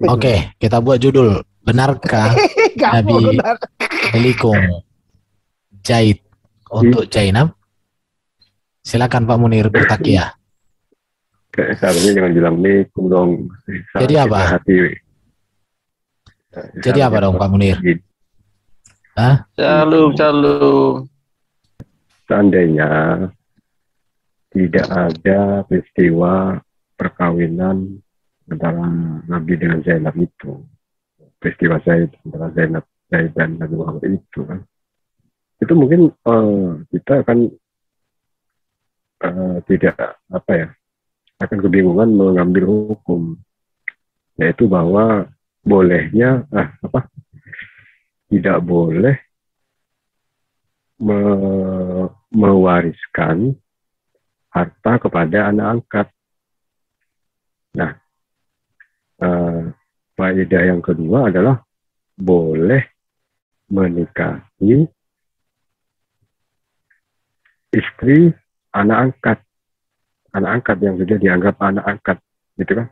Oke, kita buat judul. Benarkah Gampang Nabi benar. Helikong jahit untuk Zainab? Silakan Pak Munir bertakia. Kayak seharusnya jangan bilang nikum dong. Jadi apa? Hati. Jadi apa dong Pak Munir? Hah? Shalom. Seandainya tidak ada peristiwa perkawinan antara Nabi dengan Zainab itu, peristiwa Zaid antara Zaid dan Nabi Muhammad itu kan, itu mungkin kita akan tidak akan kebingungan mengambil hukum, yaitu bahwa bolehnya tidak boleh mewariskan harta kepada anak angkat. Nah, faedah yang kedua adalah boleh menikahi istri anak angkat yang sudah dianggap anak angkat, gitu kan?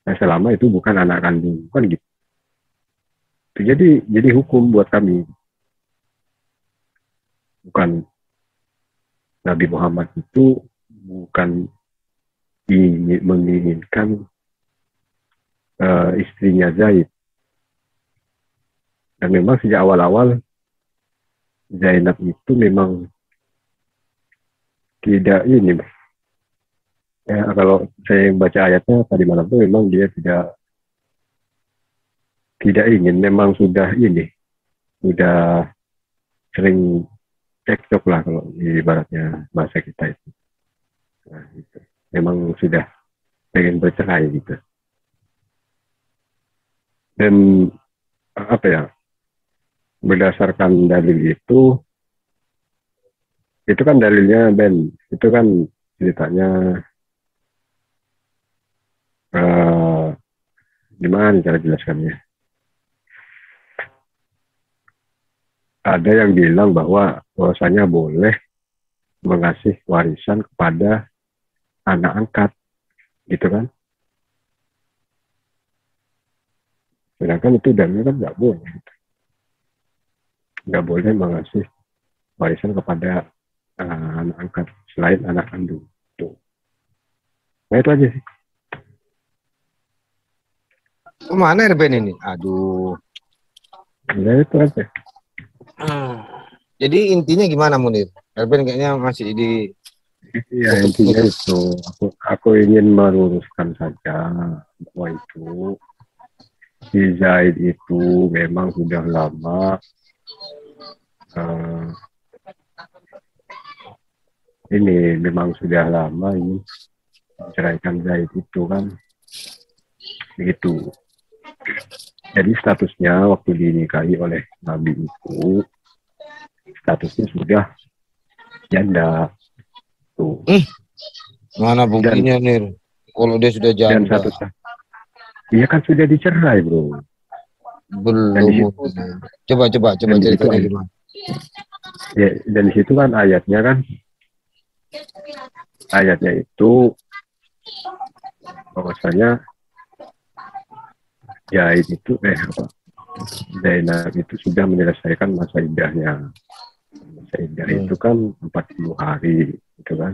Nah, selama itu bukan anak kandung, kan gitu. Jadi hukum buat kami. Bukan Nabi Muhammad itu bukan menginginkan istrinya Zaid. Dan memang sejak awal-awal Zainab itu memang tidak ini. Ya, kalau saya baca ayatnya tadi malam itu memang dia tidak ingin, memang sudah sering cekcok lah kalau ibaratnya bahasa kita itu. Nah, gitu. Memang sudah pengen bercerai gitu. Dan berdasarkan dalil itu kan dalilnya Ben, itu kan ceritanya gimana cara jelaskannya? Ada yang bilang bahwasanya boleh mengasih warisan kepada anak angkat, gitu kan? Sedangkan itu dalilnya kan nggak boleh mengasih warisan kepada anak angkat selain anak kandung. Tuh. Nah itu aja sih. Kemana Erben ini? Aduh. Ya itu aja. Jadi intinya gimana Munir? Erben kayaknya masih di. Ya intinya itu. Aku ingin meluruskan saja bahwa itu si Zaid itu memang sudah lama ini menceraikan Zaid itu kan begitu. Jadi statusnya waktu dinikahi oleh Nabi itu statusnya sudah janda tuh. Mana buktinya Nir? Kalau dia sudah janda. Dia kan sudah dicerai bro. Belum. Coba ceritanya gimana? Ya, dan di situ kan ayatnya itu bahwasanya Zainab itu sudah menyelesaikan masa iddahnya. Masa iddah itu kan 40 hari, gitu kan?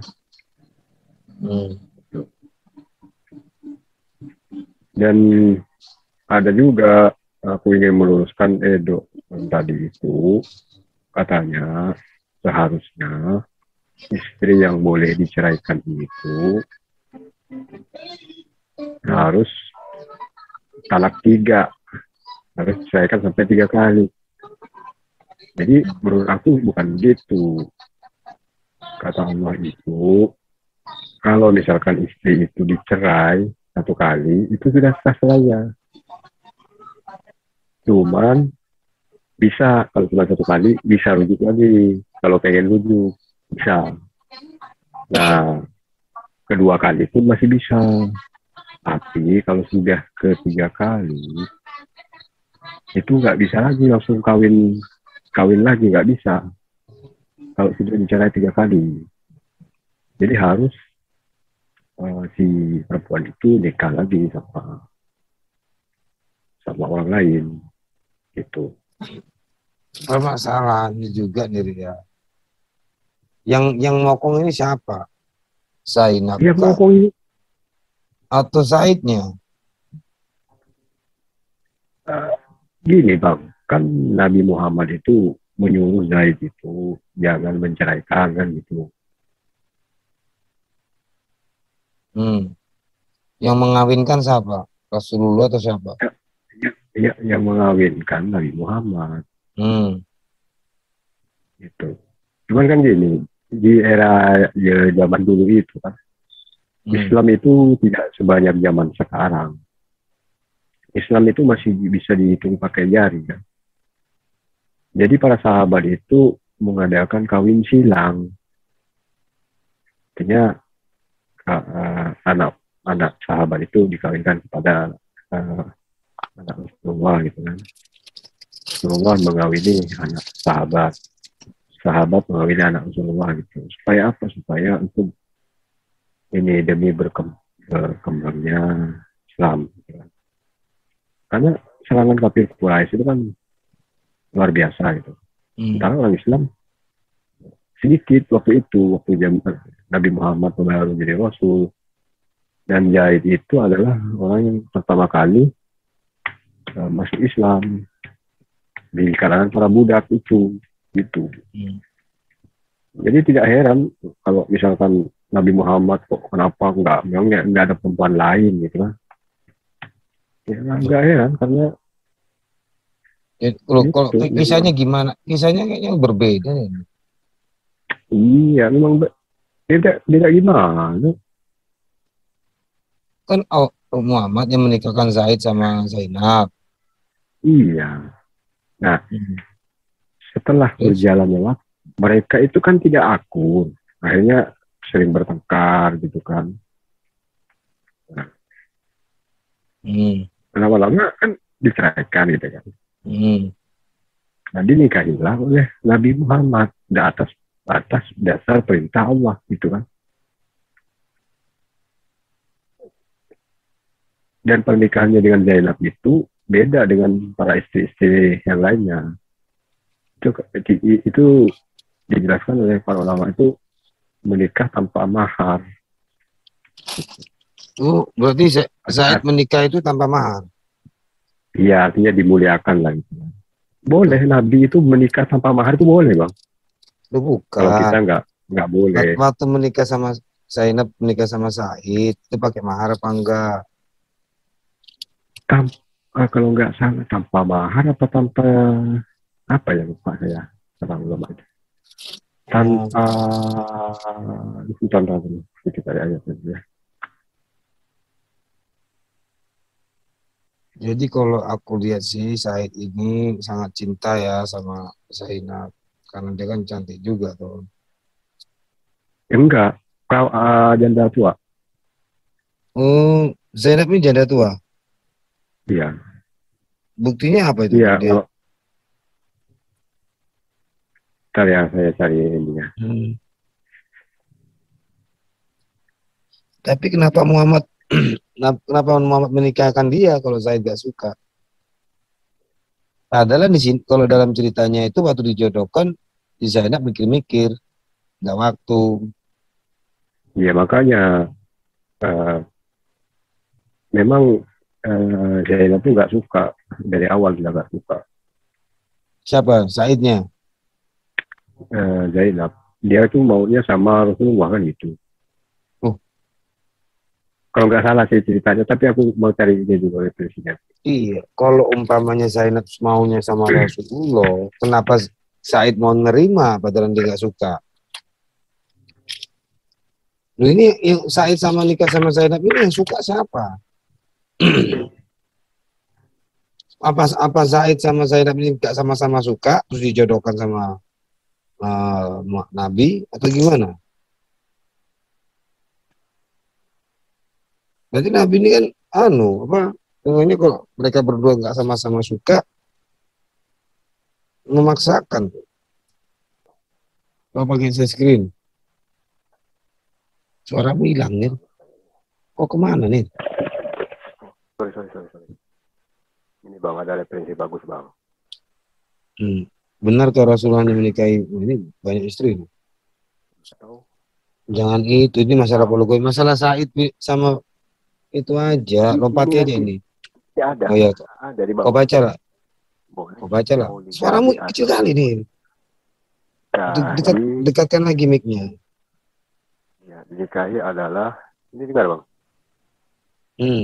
Dan ada juga aku ingin meluruskan Edo tadi itu katanya seharusnya istri yang boleh diceraikan itu harus talak 3, harus diceraikan sampai 3 kali. Jadi menurut aku bukan gitu. Kata Allah itu kalau misalkan istri itu dicerai 1 kali itu sudah sah selaya. Cuman bisa kalau cuma 1 kali bisa rujuk lagi. Kalau pengen rujuk bisa. Nah, kedua kali pun masih bisa. Tapi kalau sudah ke-3 kali itu nggak bisa lagi langsung kawin lagi, nggak bisa. Kalau sudah dicerai 3 kali. Jadi harus si perempuan itu nikah lagi sama sama orang lain gitu. Permasalahannya juga nih ya. Yang ngokong ini siapa? Zainab Dia kah ngomong ini atau Saidnya? gini bang, kan Nabi Muhammad itu menyuruh Zaid itu jangan menceraikan kan gitu. Yang mengawinkan siapa? Rasulullah atau siapa? Yang mengawinkan Nabi Muhammad Hmm. gitu. Cuman kan gini, di era ya, zaman dulu itu kan, Islam itu tidak sebanyak zaman sekarang. Islam itu masih bisa dihitung pakai jari kan. Jadi para sahabat itu mengadakan kawin silang. Artinya anak sahabat itu dikawinkan kepada anak Rasulullah gitu kan. Rasulullah mengawini anak sahabat, sahabat mengawini anak Rasulullah gitu. Supaya apa? Supaya untuk ini demi berkembangnya Islam. Gitu kan. Karena serangan kafir Quraisy itu kan luar biasa gitu. Sementara orang Islam sedikit waktu itu, waktu zaman Nabi Muhammad baru jadi Rasul. Dan Zaid itu adalah orang yang pertama kali masuk Islam di kalangan para budak itu, gitu. Jadi tidak heran kalau misalkan Nabi Muhammad kok kenapa nggak ada perempuan lain gitu kan? Ya nggak heran karena Kalau kisahnya gimana? Kisahnya kayaknya berbeda nih. iya memang tidak gimana. Kan Muhammad yang menikahkan Zaid sama Zainab. Iya. Nah, setelah berjalannya waktu, mereka itu kan tidak akur. Akhirnya sering bertengkar gitu kan. Nah, lama-lama kan diceraikan gitu kan. Nah, dinikahilah oleh Nabi Muhammad atas dasar perintah Allah gitu kan. Dan pernikahannya dengan Zainab itu beda dengan para istri-istri yang lainnya. Itu dijelaskan oleh para ulama itu menikah tanpa mahar. Berarti Zaid menikah itu tanpa mahar? Iya, artinya dimuliakan lah gitu. Boleh, Nabi itu menikah tanpa mahar itu boleh bang. Bukan. Kalau kita nggak boleh. Waktu menikah sama Zainab, menikah sama Zaid, itu pakai mahar apa enggak? Kalau nggak salah tanpa mahar apa tanpa apa ya lupa saya terlalu lama itu. Tanpa contoh dulu sedikit ayat ya. Jadi kalau aku lihat sih Said ini sangat cinta ya sama Zainab karena dia kan cantik juga tuh. Enggak, kau janda tua. Zainab ini janda tua. Iya. Buktinya apa itu? Iya. Kalau yang saya cari ininya. Tapi kenapa Muhammad menikahkan dia kalau Zaid gak suka? Padahal di sini kalau dalam ceritanya itu waktu dijodohkan, di Zainab mikir-mikir, nggak waktu. Iya makanya memang Zainab tuh nggak suka dari awal, dia nggak suka. Siapa? Saidnya? Zainab, dia tuh maunya sama Rasulullah kan gitu. Kalau nggak salah sih ceritanya, tapi aku mau cari dia juga referensinya. Iya, kalau umpamanya Zainab maunya sama Rasulullah, kenapa Said mau nerima padahal dia nggak suka? Loh, ini yang Said sama nikah sama Zainab ini yang suka siapa? apa Said sama Zainab ini nggak sama-sama suka terus dijodohkan sama Nabi atau gimana? Berarti Nabi ini kan ini kalau mereka berdua nggak sama-sama suka memaksakan. Kalau pakai share screen, suaramu hilang nih. Kok kemana nih? Sorry. Ini Bang, ada referensi bagus Bang. Benarkah Rasulullah hanya menikahi ini banyak istri? Atau Jangan itu, ini masalah poligami, masalah Said sama itu aja, lompati aja ini. ya ada. Oh ya, Ada di kau bawah. baca lah, Boleh. kau baca lah. Boleh. Suaramu Jadi kecil ada. kali nih. Dekatkan lagi mic-nya. Ya, dinikahi adalah ini dengar Bang.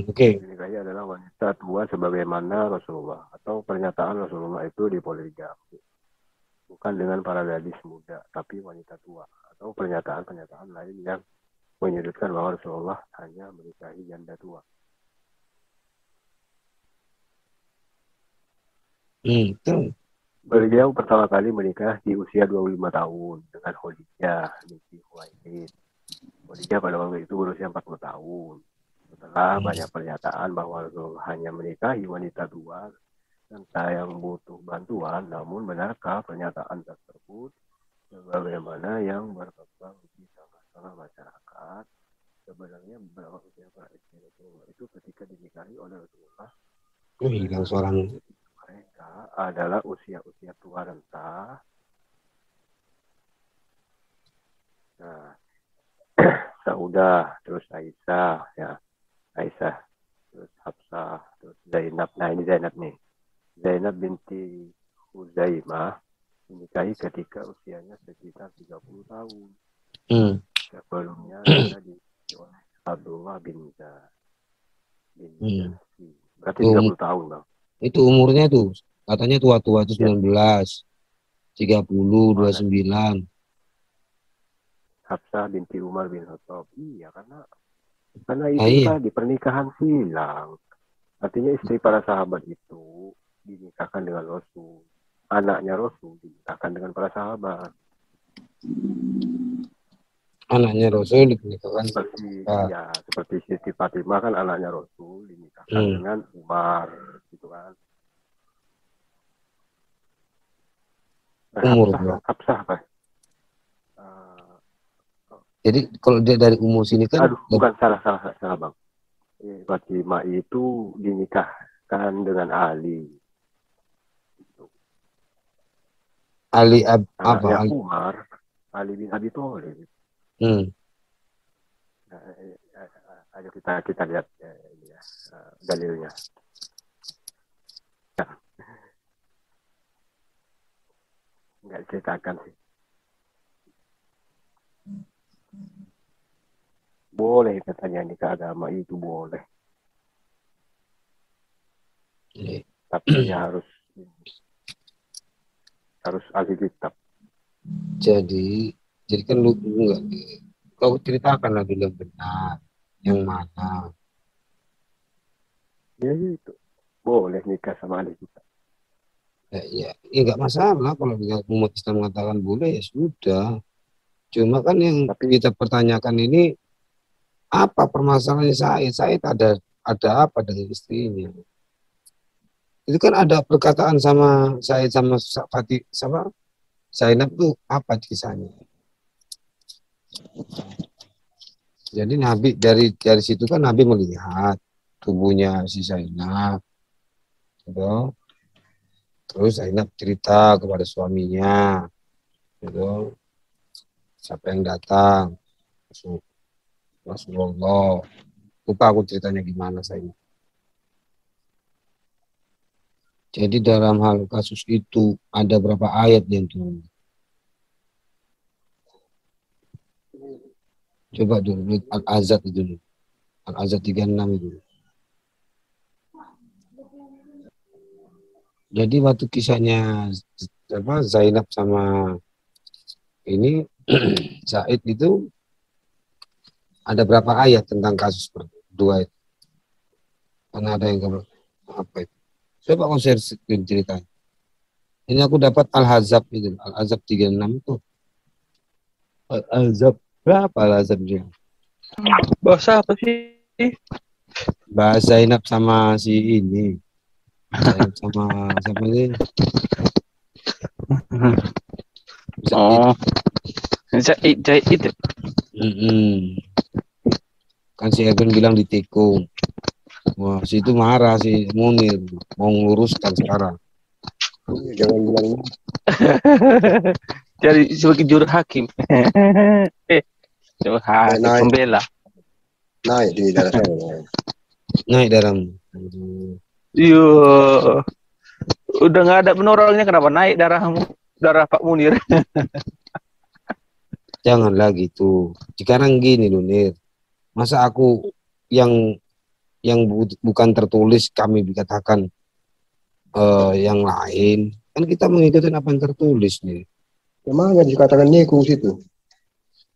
Oke. Dinikahi adalah wanita tua sebagaimana Rasulullah atau pernyataan Rasulullah itu di poligami. Bukan dengan para gadis muda, tapi wanita tua atau pernyataan-pernyataan lain yang menyudutkan bahwa Rasulullah hanya menikahi janda tua. Beliau pertama kali menikah di usia 25 tahun dengan Khadijah binti Khuwailid. Khadijah pada waktu itu berusia 40 tahun. Setelah banyak pernyataan bahwa Rasulullah hanya menikahi wanita tua dan yang butuh bantuan, namun benarkah pernyataan tersebut sebagaimana yang berkembang di tengah-tengah masyarakat? Sebenarnya beberapa usia para istri Rasulullah itu ketika dinikahi oleh Rasulullah Hilang suaranya. mereka adalah usia-usia tua renta. Nah, Saudah, terus Aisyah, ya Aisyah, terus Hafsah, terus Zainab. Nah ini Zainab nih. Zainab binti Huzaimah dinikahi ketika usianya sekitar 30 tahun. Sebelumnya dia dinikahi oleh Abdullah bin Jahsi. Berarti 30 tahun Bang. Itu umurnya tuh katanya tua-tua itu 19, 30, 29. Hafsah binti Umar bin Khattab. Iya, karena itu tadi pernikahan silang. Artinya istri para sahabat itu dinikahkan dengan Rasul. Anaknya Rasul dinikahkan dengan para sahabat. Anaknya Rasul dinikahkan seperti Siti Fatimah kan anaknya Rasul dinikahkan dengan Umar gitu kan. Umur Hafsah kan. Jadi kalau dia dari umur sini kan bukan salah Bang. Fatimah itu dinikahkan dengan Ali. Ali anaknya Umar, Ali bin Abi Thalib. Ayo kita lihat dalilnya. Enggak ceritakan sih. Boleh katanya nikah agama itu boleh. Tapi ya harus ahli kitab. Jadi kan lu enggak. Kau ceritakan lagi yang benar, yang mana? Ya itu boleh nikah sama ahli kitab. Ya enggak masalah kalau umat Islam mengatakan boleh ya sudah. Cuma kan yang kita pertanyakan ini apa permasalahannya Said ada apa dengan istrinya? Itu kan ada perkataan sama Said sama Zainab tuh apa kisahnya? Jadi Nabi dari situ kan Nabi melihat tubuhnya si Zainab, gitu. Terus Zainab cerita kepada suaminya, gitu. Siapa yang datang? Rasulullah. Lupa aku ceritanya gimana saya. Jadi dalam hal kasus itu ada berapa ayat yang turun? Coba dulu Al-Azab itu. Al-Azab 36 itu. Jadi waktu kisahnya Zainab sama ini Said itu ada berapa ayat tentang kasus berdua itu? Karena ada yang apa itu? Coba aku share screen ceritanya. Ini aku dapat Al-Hazab itu, Al-Hazab 36 itu. Al-Hazab berapa Al-Hazab dia? Bahasa apa sih? Bahasa Zainab sama si ini. Zainab sama siapa ini? Oh, Zaid itu. Kan si Erwin bilang ditikung. Wah, situ marah si Munir, mau meluruskan sekarang. Jangan bilang Jadi sebagai juru hakim. Juru hakim, naik pembela. naik di darah saya. Naik dalam. Iya. Udah nggak ada penolongnya, kenapa naik darahmu? Darah Pak Munir. Janganlah gitu. Sekarang gini loh, Nir. Masa aku yang bukan tertulis kami dikatakan yang lain. Kan kita mengikuti apa yang tertulis nih. Memang dikatakan nikung situ.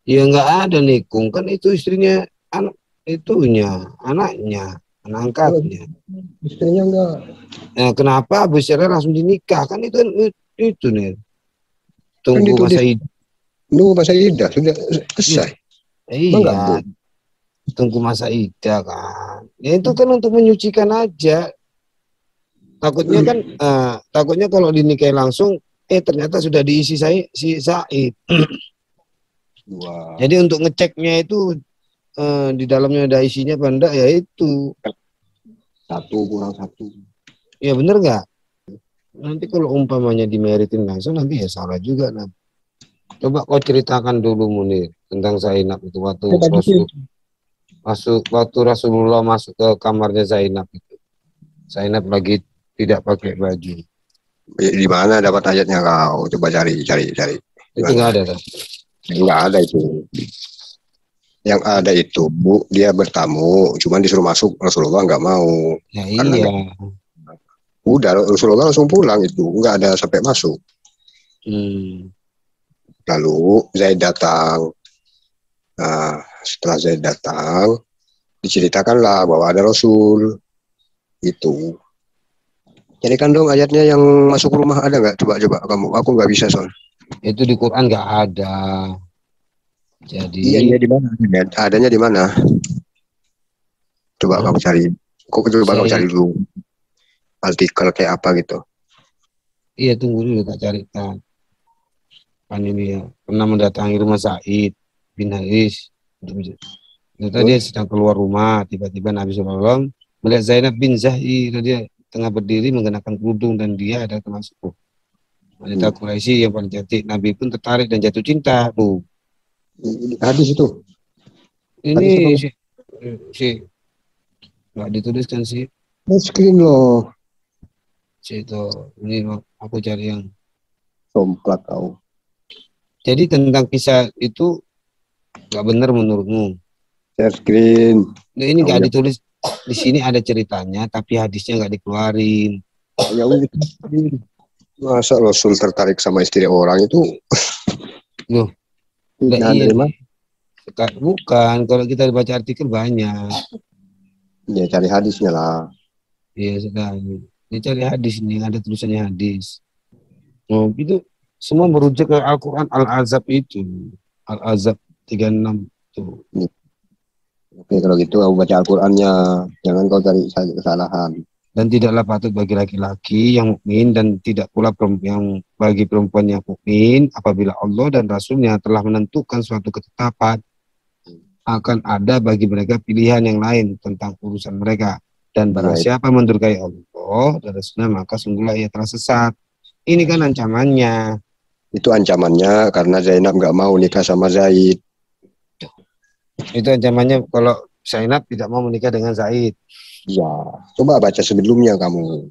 Ya nggak ada nikung, kan itu istrinya, anak itunya, anaknya, anak angkatnya. Istrinya enggak. Nah, kenapa Abu Syara langsung dinikah? Kan itu nih. Tunggu Kan itu masa idah. nunggu masa idah sudah selesai. Enggak, Bu. Iya, tunggu masa idah kan. Ya itu kan untuk menyucikan aja. Takutnya kan, takutnya kalau dinikahi langsung, ternyata sudah diisi si Said. Wah. Jadi untuk ngeceknya itu di dalamnya ada isinya apa enggak, ya itu. 1 kurang 1. Ya bener nggak? Nanti kalau umpamanya dimeritin langsung nanti ya salah juga. Nah. Coba kau ceritakan dulu Munir tentang Zainab itu waktu Rasulullah masuk ke kamarnya Zainab itu. Zainab lagi tidak pakai baju. Di mana dapat ayatnya kau? Coba cari. Itu nggak ada kan? Enggak ada itu. Yang ada itu, Bu, dia bertamu, cuman disuruh masuk, Rasulullah nggak mau. Ya Karena iya. Udah, Rasulullah langsung pulang itu, nggak ada sampai masuk. Lalu Zaid datang. Nah, setelah Zaid datang, diceritakanlah bahwa ada Rasul. Itu. Carikan dong ayatnya yang masuk rumah, ada nggak? Coba kamu, aku nggak bisa soal. Itu di Quran nggak ada. Jadi Iya di mana? Adanya di mana? Coba kamu cari. Kamu cari dulu artikel kayak apa gitu. Iya, tunggu dulu tak carikan. Kan ini ya, pernah mendatangi rumah Said bin Haris. Ternyata dia sedang keluar rumah, tiba-tiba Nabi SAW melihat Zainab bin Zahir, dia tengah berdiri mengenakan kerudung dan dia ada termasuk wanita Quraisy yang paling cantik. Nabi pun tertarik dan jatuh cinta. Tuh. Hadis itu. Ini si nggak dituliskan sih. Screen loh. Itu ini aku cari yang somplak kau. Jadi tentang kisah itu nggak benar menurutmu? Share screen. Nah, ini nggak ditulis di sini, ada ceritanya tapi hadisnya nggak dikeluarin. Ya udah. Masa Rasul tertarik sama istri orang itu? Loh, iya. Bukan, kalau kita baca artikel banyak. Ya cari hadisnya lah. Iya sekali. Dia cari hadis nih, ada tulisannya hadis. Oh, itu semua merujuk ke Al-Quran Al-Azab itu. Al-Azab 36 tuh. Oke, kalau gitu aku baca Al-Qurannya. Jangan kau cari kesalahan. Dan tidaklah patut bagi laki-laki yang mukmin dan tidak pula yang bagi perempuan yang mukmin apabila Allah dan Rasulnya telah menentukan suatu ketetapan, akan ada bagi mereka pilihan yang lain tentang urusan mereka. Dan barang siapa mendurgai Allah dan Rasulnya, maka sungguhlah ia telah sesat. Ini kan ancamannya. Itu ancamannya karena Zainab nggak mau nikah sama Zaid. Itu ancamannya kalau Zainab tidak mau menikah dengan Zaid. Ya, coba baca sebelumnya kamu.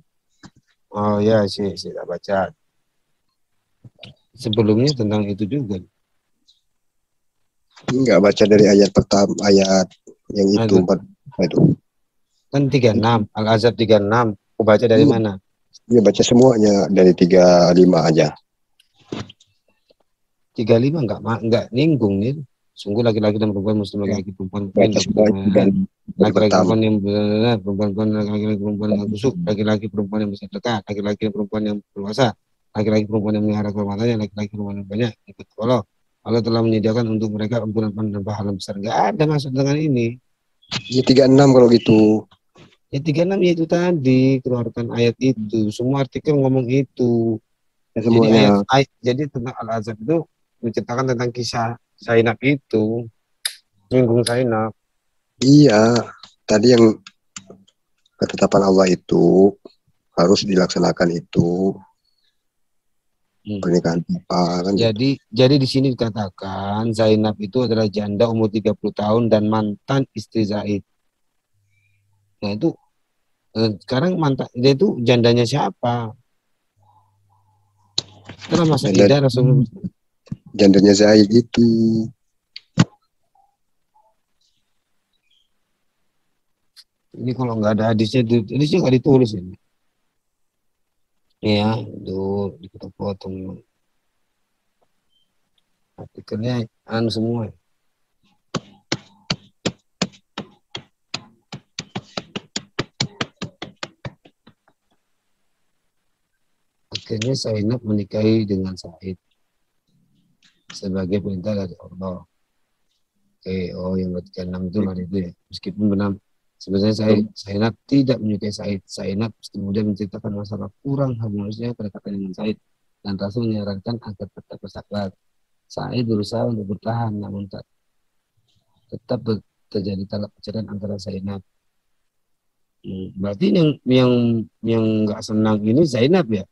Oh ya, saya baca. Sebelumnya tentang itu juga. Enggak baca dari ayat pertama, ayat yang itu. Itu. Kan 36, Al-Azab 36. Aku baca dari mana? Iya, baca semuanya dari 35 aja. 35 enggak nyinggung nih. Sungguh laki-laki dan perempuan muslim, laki-laki perempuan laki-laki perempuan yang benar, laki-laki perempuan yang busuk, laki-laki perempuan yang bersedekah, laki-laki perempuan yang berpuasa, laki-laki perempuan yang melihara kehormatannya, laki-laki perempuan yang banyak ikut Allah telah menyediakan untuk mereka ampunan dan pahala besar. Enggak ada maksud dengan ini. Ya 36 kalau gitu. Ya 36 ya itu tadi, keluarkan ayat itu. Semua artikel ngomong itu. Ya, semuanya. Jadi tentang Al-Azab itu menceritakan tentang kisah Zainab itu, nyinggung Zainab. Iya, tadi yang ketetapan Allah itu harus dilaksanakan itu pernikahan apa kan gitu. Jadi di sini dikatakan Zainab itu adalah janda umur 30 tahun dan mantan istri Zaid. Nah itu sekarang mantan dia itu jandanya siapa? Setelah masa iddah Rasulullah. Jandanya Zaid itu. Ini kalau nggak ada hadisnya nggak ditulis ini. Iya, itu dipotong-potong. Artikelnya semua. Akhirnya Zainab menikahi dengan Said sebagai perintah dari Allah. Yang ke-6 itu lah itu ya. Meskipun benar sebenarnya Zainab tidak menyukai Said. Zainab kemudian menceritakan masalah kurang harmonisnya kedekatan dengan Said dan Rasul menyarankan agar tetap bersabar. Said berusaha untuk bertahan namun tetap terjadi talak perceraian antara Zainab. Berarti yang nggak senang ini Zainab ya?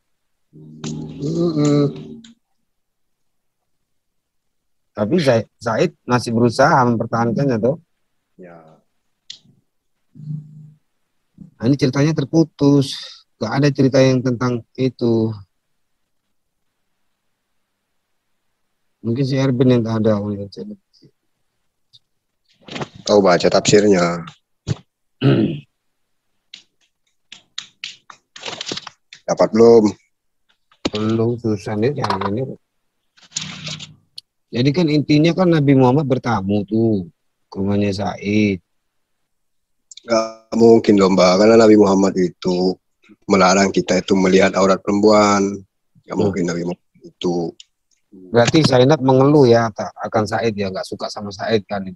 Tapi Zaid masih berusaha mempertahankannya tuh. Ya. Nah, ini ceritanya terputus. Gak ada cerita yang tentang itu. Mungkin si Erben yang tak ada. Kau baca tafsirnya. Dapat belum? Belum, susah nih. Jadi kan intinya kan Nabi Muhammad bertamu tuh ke rumahnya Said. Gak mungkin dong, Mbak. Karena Nabi Muhammad itu melarang kita itu melihat aurat perempuan. Gak mungkin Nabi Muhammad itu. Berarti Zainab mengeluh ya akan Said ya, nggak suka sama Said kan.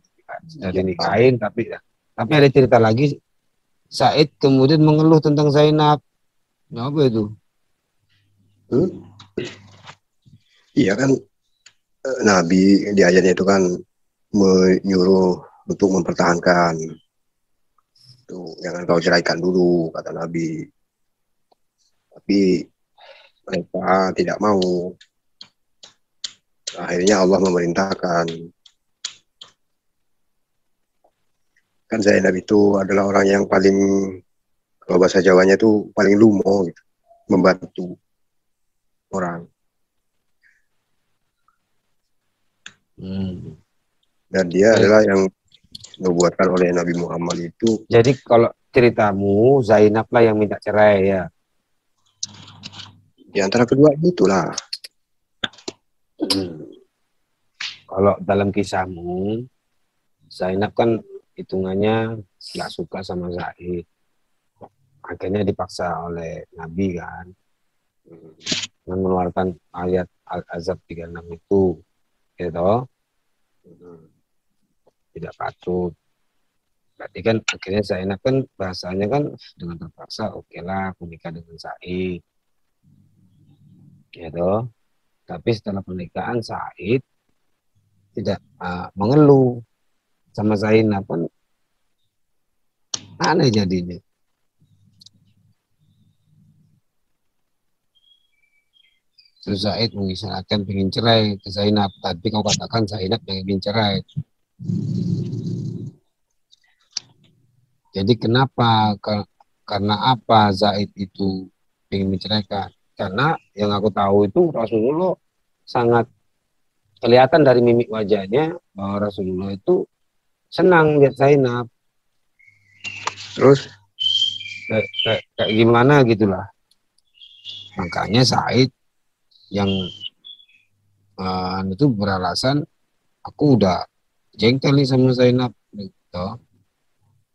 Sudah dinikahin tapi ada cerita lagi Said kemudian mengeluh tentang Zainab. Apa itu? Iya kan Nabi di ayatnya itu kan menyuruh untuk mempertahankan. Tuh, jangan kau ceraikan dulu kata Nabi. Tapi mereka tidak mau. Akhirnya Allah memerintahkan. Kan Zainab itu adalah orang yang paling, kalau bahasa Jawanya itu paling lumo gitu, membantu orang. Dan dia adalah yang dibuatkan oleh Nabi Muhammad itu. Jadi kalau ceritamu Zainab lah yang minta cerai ya. Di antara kedua itulah. Kalau dalam kisahmu Zainab kan hitungannya nggak suka sama Zaid. Akhirnya dipaksa oleh Nabi kan. Dengan mengeluarkan ayat Al-Azab 36 itu. Gitu. Tidak patut. Berarti kan akhirnya Zainab kan bahasanya kan dengan terpaksa oke lah aku nikah dengan Said. Gitu. Tapi setelah pernikahan Said tidak mengeluh sama Zainab kan aneh jadinya. Terus Zaid mengisyaratkan ingin cerai ke Zainab, tapi kau katakan Zainab yang ingin cerai. Jadi kenapa? Karena apa Zaid itu ingin menceraikan? Karena yang aku tahu itu Rasulullah sangat kelihatan dari mimik wajahnya bahwa Rasulullah itu senang lihat Zainab. Terus kayak gimana gitulah. Makanya Said yang itu beralasan aku udah jengkel nih sama Zainab gitu.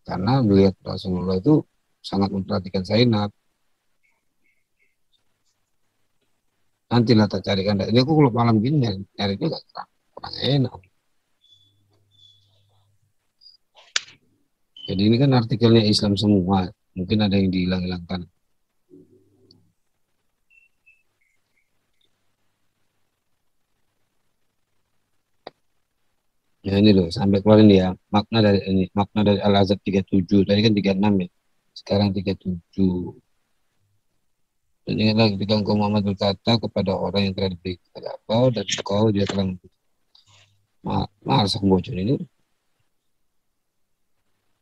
Karena melihat Rasulullah itu sangat memperhatikan Zainab. Nantilah tak carikan. Ini aku kalau malam gini nyarinya gak kurang enak. Jadi ini kan artikelnya Islam semua. Mungkin ada yang dihilang-hilangkan. Ya ini loh, sampai keluarin dia makna dari Al-Azab 37, tadi kan 36 ya. sekarang 37. Dan ingatlah ketika engkau Muhammad berkata kepada orang yang telah diberi kepada engkau dan engkau dia telah males aku bocorin ini.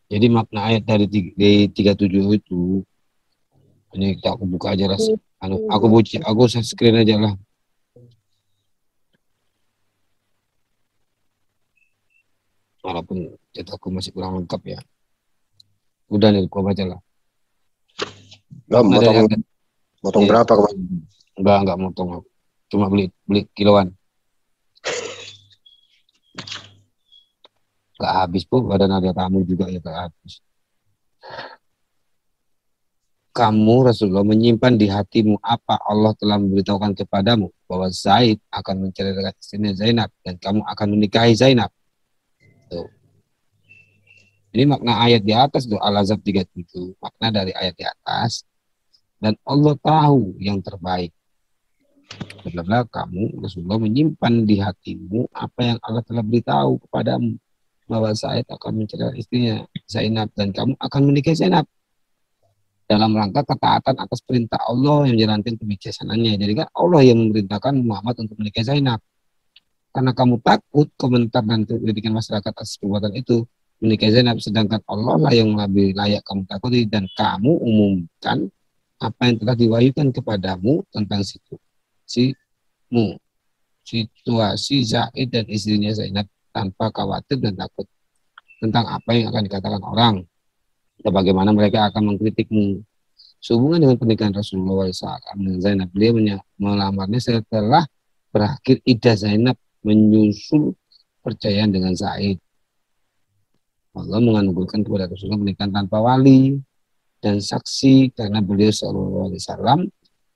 Jadi makna ayat dari 37 itu, ini kita aku buka aja lah. Aku screen aja lah. Walaupun cetakku masih kurang lengkap ya. Udah nih, aku baca lah. Motong Iya. berapa kemarin? Enggak motong aku. Cuma beli kiloan. Gak habis pun, badan ada tamu juga ya gak habis. Kamu Rasulullah menyimpan di hatimu apa Allah telah memberitahukan kepadamu bahwa Zaid akan menceraikan istrinya Zainab dan kamu akan menikahi Zainab. Tuh. Ini makna ayat di atas tuh Al-Ahzab 37, makna dari ayat di atas. Dan Allah tahu yang terbaik. Benar-benar kamu Rasulullah menyimpan di hatimu apa yang Allah telah beritahu kepadamu bahwa Zaid akan menceraikan istrinya Zainab dan kamu akan menikahi Zainab. Dalam rangka ketaatan atas perintah Allah yang menjalankan kebijaksananya. Jadi kan Allah yang memerintahkan Muhammad untuk menikahi Zainab. Karena kamu takut komentar dan kritikan masyarakat atas perbuatan itu menikahi Zainab, sedangkan Allah lah yang lebih layak kamu takuti dan kamu umumkan apa yang telah diwahyukan kepadamu tentang situasi Zaid dan istrinya Zainab tanpa khawatir dan takut tentang apa yang akan dikatakan orang. Dan bagaimana mereka akan mengkritikmu. Sehubungan dengan pernikahan Rasulullah SAW dengan Zainab, beliau melamarnya setelah berakhir iddah Zainab menyusul percayaan dengan Zaid. Allah menganugerahkan kepada Rasulullah pernikahan tanpa wali dan saksi karena beliau SAW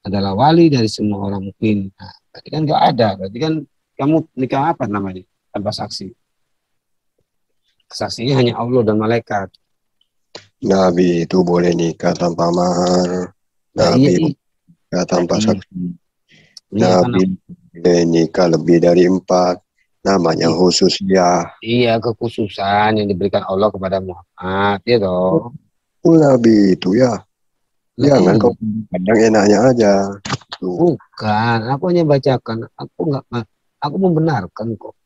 adalah wali dari semua orang mukmin. Nah, berarti kan nggak ada. Berarti kan kamu nikah apa namanya tanpa saksi? Saksinya hanya Allah dan malaikat. Nabi itu boleh nikah tanpa mahar. Nabi nikah tanpa saksi. Nabi boleh nikah lebih dari 4. Namanya khusus ya. Iya, kekhususan yang diberikan Allah kepada Muhammad, ya toh. Nabi itu ya. Jangan kau kadang enaknya aja. Tuh. Bukan, aku hanya bacakan. Aku membenarkan kok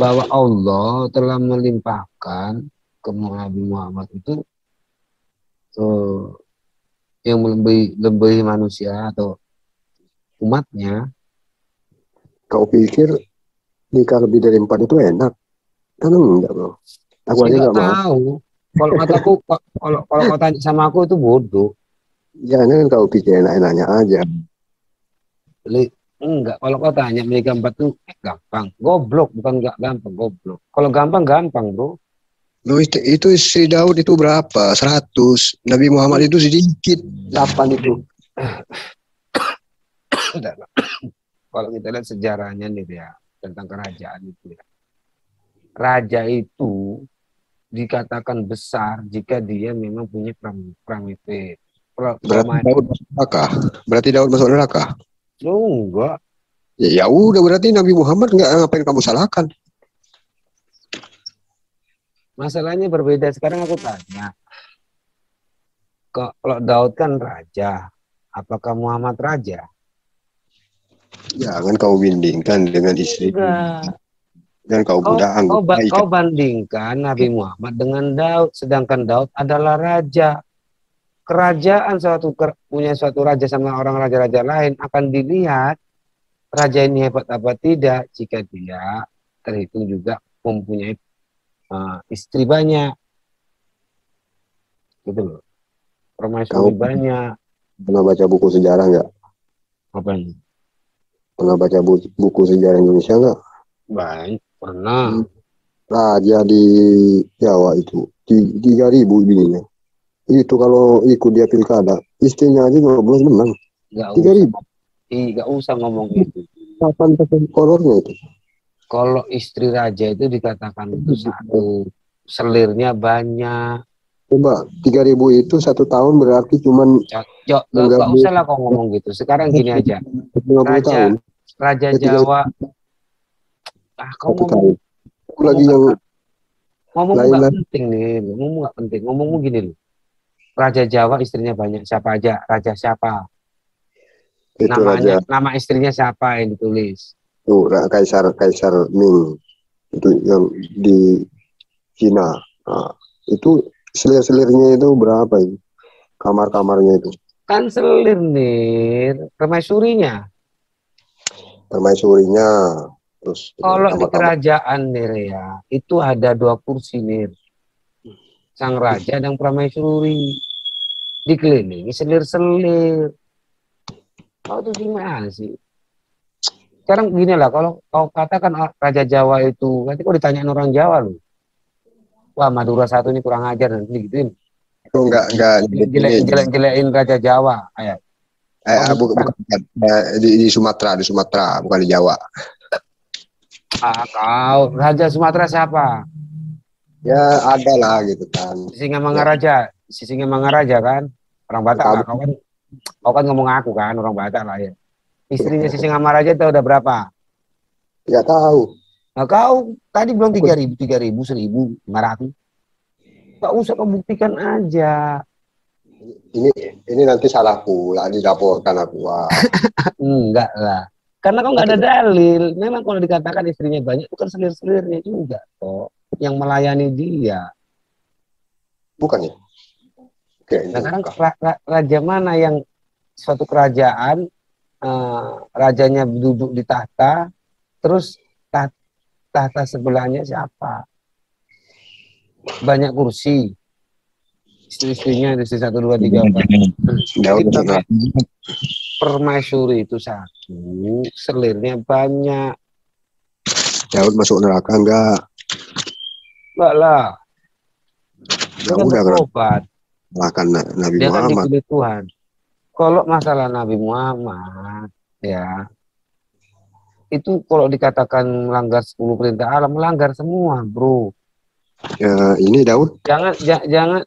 bahwa Allah telah melimpahkan ke Nabi Muhammad itu yang melebihi manusia atau umatnya. Kau pikir nikah lebih dari 4 itu enak? Kan enggak, bro. Aku aja enggak tahu. Kalau kataku, kalau kau tanya sama aku itu bodoh. Jangan kau pikir enak-enaknya aja. Enggak, kalau kau tanya menikah 4 itu gampang. Goblok, bukan enggak gampang, goblok. Kalau gampang, bro. Loh, itu istri Daud itu berapa? 100. Nabi Muhammad itu sedikit. 8 itu. Kalau kita lihat sejarahnya nih ya, tentang kerajaan itu ya. Raja itu dikatakan besar jika dia memang punya pramite. Berarti Daud masuk neraka? Oh, enggak. Ya udah, berarti Nabi Muhammad enggak, ngapain kamu salahkan? Masalahnya berbeda. Sekarang aku tanya. Kalau Daud kan raja. Apakah Muhammad raja? Jangan kau bandingkan dengan istri. Enggak. Dan kau bandingkan Nabi Muhammad dengan Daud. Sedangkan Daud adalah raja. Kerajaan punya suatu raja sama orang raja-raja lain akan dilihat raja ini hebat apa tidak jika dia terhitung juga mempunyai istri banyak, gitu loh. Permaisuri banyak. Pernah baca buku sejarah nggak? Apanya? Pernah baca buku sejarah Indonesia nggak? Banyak, pernah. Raja di Jawa itu 3.000 bininya. Itu kalau ikut dia pilkada, istrinya aja 12 menang. 3.000. Nggak usah ngomong itu. 8% kolornya itu. Kalau istri raja itu dikatakan itu satu, selirnya banyak. Coba 3.000 itu 1 tahun berarti cuman. Nggak usah lah kau ngomong gitu. Sekarang gini aja. Raja Jawa. Kau ngomong lagi yang ngomong nggak penting nih. Ngomong nggak penting. Ngomongmu gini loh. Raja Jawa istrinya banyak, siapa aja? Raja siapa? Itu Namanya, raja nama istrinya siapa yang ditulis? itu Kaisar Ming itu yang di Cina. Nah, itu selir-selirnya itu berapa itu? Kamar-kamarnya itu. Kan selir nih, permaisurinya. Permaisurinya, terus Kalau di kamar-kamar. kerajaan nih ya, itu ada 2 kursi nih. Sang raja dan permaisuri. Dikelilingi selir-selir. Kau tuh gimana sih? Sekarang gini lah, kalau kau katakan Raja Jawa itu, nanti kau ditanyain orang Jawa loh. Wah, Madura satu ini kurang ajar, nanti gituin. Itu enggak ini Jelek-jelekin Raja Jawa. Ayo. bukan di Sumatera, bukan di Jawa. Kau Raja Sumatera siapa? Ya ada lah gitu kan. Singamangaraja, si Singamangaraja kan, orang Batak lah. Kau kan ngomong aku kan, orang Batak lah ya. Istrinya si Singamangaraja itu udah berapa? Nggak tahu. Nah, kau tadi bilang 3.000, 1.500. Gak usah kau buktikan aja. Ini nanti salah pula dilaporkan aku. Wah. Enggak lah. Karena kau nggak ada dalil. Memang kalau dikatakan istrinya banyak, bukan selir-selirnya juga kok yang melayani dia. Bukan ya? Oke, Nah, sekarang raja mana yang suatu kerajaan rajanya duduk di tahta, terus tahta sebelahnya siapa? Banyak kursi. Istri-istrinya istri 1, 2, 3, 4. Permaisuri itu 1, selirnya banyak. Daud masuk neraka enggak? Enggak lah. Ya Dia udah berobat. kan Nabi Dia kan Muhammad. dipilih Tuhan. Kalau masalah Nabi Muhammad, ya itu kalau dikatakan melanggar 10 perintah Allah, melanggar semua, bro. Ya, ini Daud. Jangan.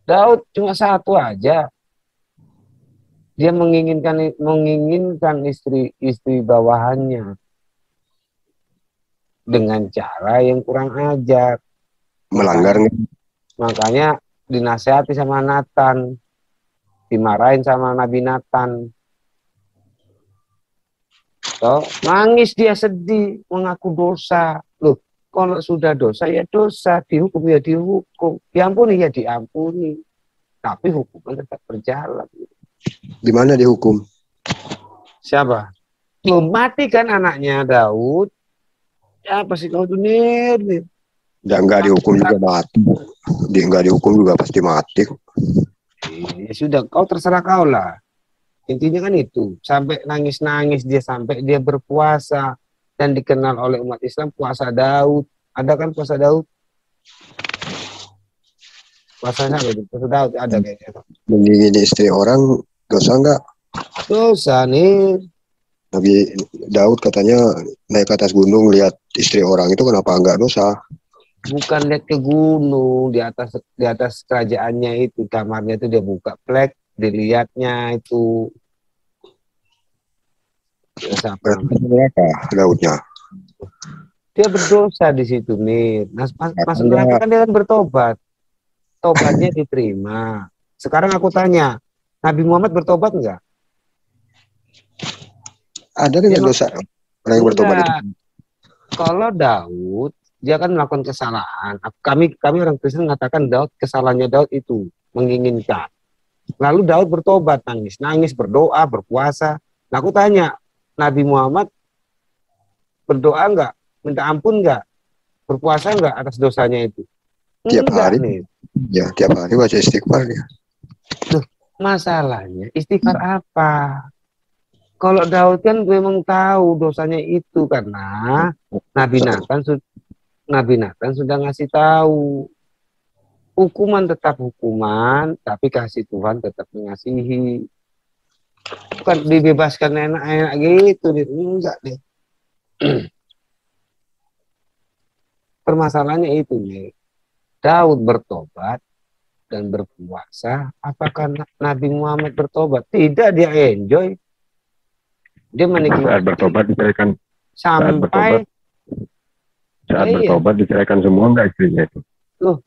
Daud cuma 1 aja. Dia menginginkan istri bawahannya dengan cara yang kurang ajar. Melanggar. Makanya dinasehati sama Nathan, dimarahin sama Nabi Nathan. So, nangis dia sedih, mengaku dosa. Loh, kalau sudah dosa ya dosa, dihukum ya dihukum, diampuni ya diampuni. Tapi hukuman tetap berjalan. Di mana dihukum? Siapa? Belum mati kan anaknya Daud. Ya pasti kau tuh nih. Ya enggak dihukum juga mati. Dia enggak dihukum juga pasti mati. Ya sudah, kau terserah kau lah. Intinya kan itu. Sampai nangis-nangis dia, sampai dia berpuasa. Dan dikenal oleh umat Islam puasa Daud. Ada kan puasa Daud? Puasanya ada, puasa Daud ada kayaknya. Meninggalin istri orang dosa enggak? Dosa nih. Nabi Daud katanya naik ke atas gunung lihat istri orang, itu kenapa enggak dosa? Bukan lihat ke gunung, di atas kerajaannya itu, kamarnya itu dia buka plek, dilihatnya itu. Berapa Daudnya? Dia berdosa di situ nih. Nah, masuk neraka kan dia kan bertobat. Tobatnya diterima. Sekarang aku tanya, Nabi Muhammad bertobat enggak? Ada dengan dosa orang yang bertobat itu? Kalau Daud, dia kan melakukan kesalahan. Kami orang Kristen mengatakan kesalahannya Daud itu menginginkan. Lalu Daud bertobat, nangis, berdoa, berpuasa. Nah, aku tanya, Nabi Muhammad berdoa enggak? Minta ampun enggak? Berpuasa enggak atas dosanya itu? Tiap hari nih. Ya, tiap hari baca istighfar ya. Loh, masalahnya istighfar apa? Kalau Daud kan memang tahu dosanya itu karena Nabi Nathan sudah ngasih tahu. Hukuman tetap hukuman, tapi kasih Tuhan tetap mengasihi. Bukan dibebaskan enak-enak gitu, enggak deh. Permasalahannya itu nih. Daud bertobat dan berpuasa. Apakah Nabi Muhammad bertobat? Tidak, dia enjoy. Dia menikmati. Saat bertobat diceraikan. Sampai saat bertobat diceraikan semua enggak istrinya itu? Loh,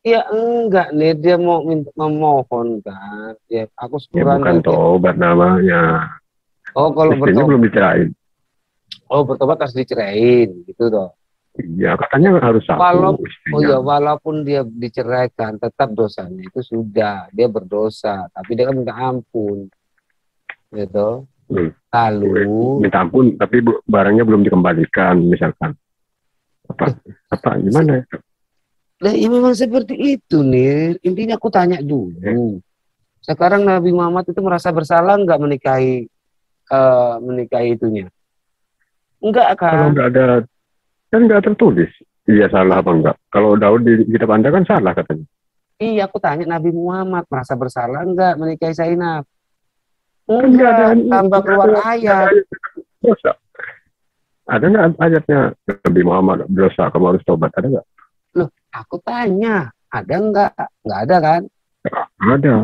Ya enggak nih, dia mau minta memohon kan. Ya aku Ya syukuran bukan dia. tobat namanya. Oh kalau Istrinya bertobat, belum dicerain. oh bertobat harus dicerain gitu toh. Iya, katanya harus satu Walau, oh istrinya. ya walaupun dia diceraikan, tetap dosanya itu sudah dia berdosa, tapi dia kan minta ampun, gitu. Hmm. Lalu, Minta ampun, tapi barangnya belum dikembalikan, misalkan. Apa gimana? lah ya memang seperti itu nih. Intinya aku tanya dulu. Sekarang Nabi Muhammad itu merasa bersalah nggak menikahi itunya? Enggak Kalau kan? nggak ada, kan nggak tertulis. Iya salah apa enggak? Kalau Daud di kitab Anda kan salah katanya. Iya, aku tanya Nabi Muhammad merasa bersalah nggak menikahi Zainab? Kan nggak ada, Enggak, tambah keluar nggak ada ayat. ayat dosa. Ada nggak ayatnya Nabi Muhammad dosa, kamu harus tobat? Ada nggak? Loh, aku tanya, ada nggak? Nggak ada kan? Ada.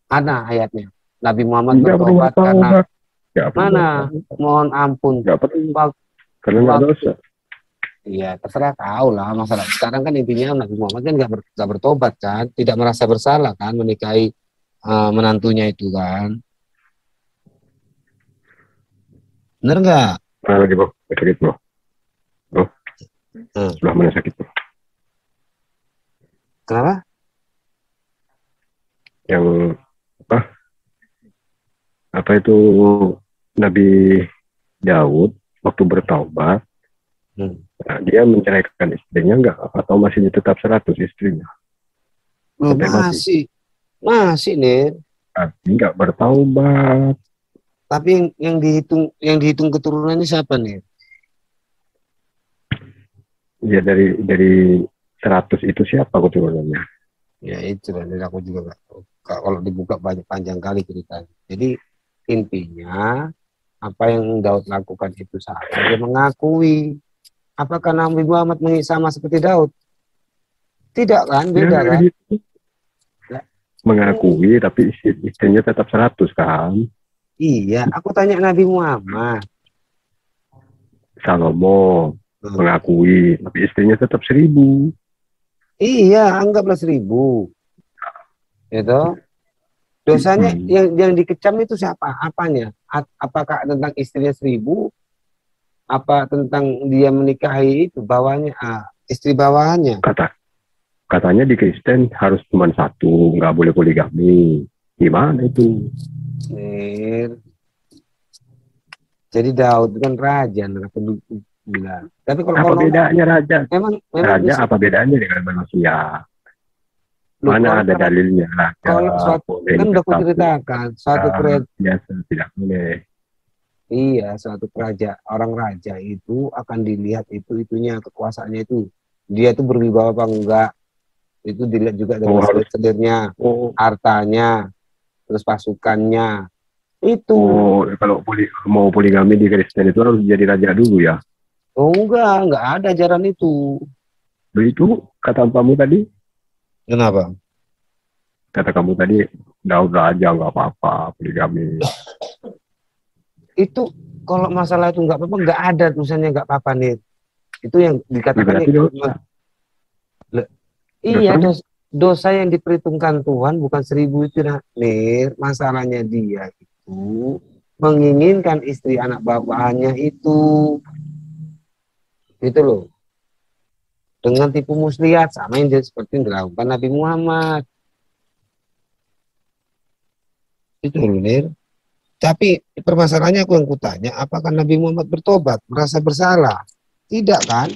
Ada ayatnya. Nabi Muhammad Nggak perlu bertobat karena bertaubat. Nggak perlu mana? bertaubat. Mohon ampun. Nggak perlu. Wak- Karena nggak dosa. Iya, terserah tahu lah masalah. Sekarang kan intinya Nabi Muhammad kan nggak bertobat kan, tidak merasa bersalah kan menikahi menantunya itu kan. Bener nggak? Nah, lagi bro, sakit bro. Bro, sebelah mana sakit bro? Kenapa? Yang apa itu Nabi Daud waktu bertaubat, nah, dia menceraikan istrinya enggak? Atau masih tetap 100 istrinya? Loh, masih nih. Tapi enggak bertaubat. Tapi yang dihitung keturunannya siapa nih? Ya dari 100 itu siapa keturunannya? Ya itu kan, aku juga nggak tahu. Kalau dibuka banyak panjang kali ceritanya. Jadi intinya apa yang Daud lakukan itu salah. Dia mengakui. Apakah Nabi Muhammad sama seperti Daud? Tidak kan, beda kan? Mengakui tapi istrinya tetap 100 kan? Iya, aku tanya Nabi Muhammad. Salomo mengakui tapi istrinya tetap 1000. Iya, anggaplah 1000. Itu dosanya yang dikecam itu siapa? Apanya? Apakah tentang istrinya 1000? Apa tentang dia menikahi itu bawahnya? Istri bawahannya? Katanya di Kristen harus cuma 1, nggak boleh poligami. Gimana itu? Jadi Daud kan raja, aku bilang. Tapi apa bedanya raja? Memang raja apa bedanya dengan manusia? Mana ada dalilnya? Kalau suatu kan udah aku ceritakan, suatu biasa tidak boleh. Iya, suatu kerajaan, orang raja itu akan dilihat itunya kekuasaannya itu. Dia tuh berwibawa apa enggak? Itu dilihat juga dengan selir-selirnya, hartanya, terus pasukannya. Itu. Kalau mau poligami di Kristen itu harus jadi raja dulu ya? Oh enggak ada ajaran itu. Begitu kata kamu tadi? Kenapa? Kata kamu tadi, Daud raja nggak apa-apa poligami. Itu kalau masalah itu nggak apa-apa, nggak ada tulisannya nggak apa-apa nih. Itu yang dikatakan iya, dosa yang diperhitungkan Tuhan bukan 1000 itu nih. Masalahnya dia itu menginginkan istri anak bapaknya itu loh, dengan tipu muslihat sama yang seperti yang dilakukan Nabi Muhammad itu loh nih. Tapi permasalahannya aku yang kutanya, apakah Nabi Muhammad bertobat, merasa bersalah? Tidak kan?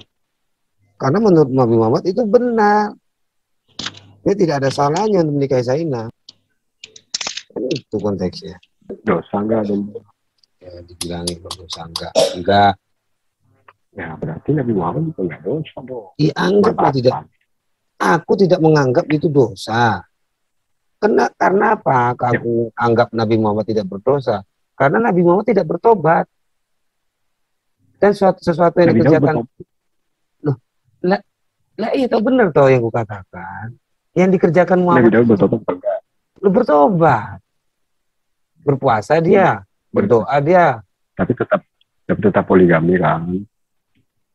Karena menurut Nabi Muhammad itu benar. Dia tidak ada salahnya untuk menikahi Zainab. Itu konteksnya. Dosa enggak dong? Ya, dibilangin dosa enggak. Ya berarti Nabi Muhammad itu enggak dosa dong. Anggaplah tidak. Aku tidak menganggap itu dosa. Karena apa? Aku anggap Nabi Muhammad tidak berdosa. Karena Nabi Muhammad tidak bertobat. Dan sesuatu yang dikerjakan. Loh, lah itu benar toh yang kukatakan. Yang dikerjakan Muhammad. Nabi Daud bertobat enggak? Bertobat. Berpuasa dia. Berdoa dia. Tapi tetap poligami kan.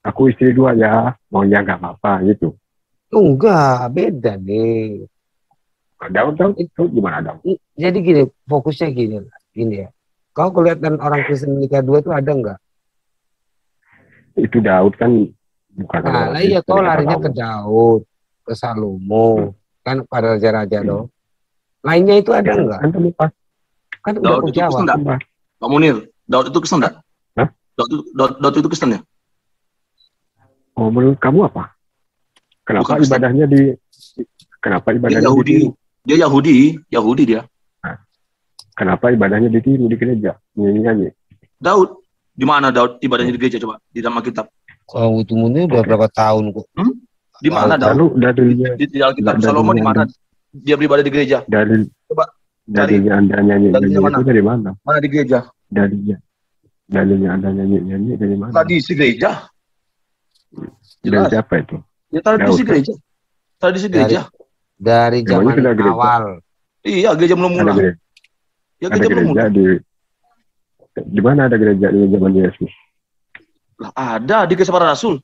Aku istri 2 ya. Maunya enggak apa-apa gitu. Enggak, beda nih. Daud itu gimana Daud? Jadi gini, fokusnya gini ya. Kau kelihatan orang Kristen nikah dua itu ada nggak? Itu Daud kan bukan Nah, orang iya Kristen, kau kata larinya kamu. ke Daud, ke Salomo, kan pada raja-raja dong. Lainnya itu ada nggak? Kan kamu pas Kan udah Daud kau itu Kristen jawab. enggak? Pak Munir, Daud itu Kristen enggak? Hah? Daud itu Kristen ya? Oh, menurut kamu apa? Kenapa Bukan Kristen. ibadahnya Dia ditiru? Yahudi. Dia Yahudi dia. Kenapa ibadahnya ditiru di gereja? Nyanyi-nyanyi. Daud, di mana Daud ibadahnya di gereja coba? Di dalam Alkitab. Kalau itu mungkin udah berapa tahun kok? Di mana Daud? Lalu dalilnya Di Alkitab Salomo di mana dia beribadah di gereja? Coba dalilnya Anda nyanyi dalilnya mana? itu dari mana? Mana di gereja? Dalilnya Anda nyanyi dari mana? Tradisi gereja. Dari Jelas. siapa itu? Ya tradisi Daud, kan? gereja. Tradisi gereja. Dari Emangnya zaman sudah gereja? awal. Iya, gereja belum Ada mulai. gereja, Ya ada gereja belum gereja mulai. di mana ada gereja di zaman Yesus? Lah ada di Kisah Para Rasul.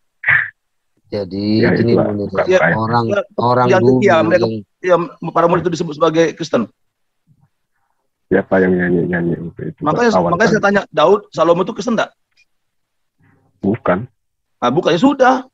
Jadi Ya, gini itulah. menurut Bukan Ya, saya. orang yang dulu ketiga, mereka- yang Ya para murid itu disebut sebagai Kristen. Siapa yang nyanyi itu? Makanya Awal saya kali. tanya, Daud, Salomo itu Kristen enggak? Bukan. Nah, bukannya sudah.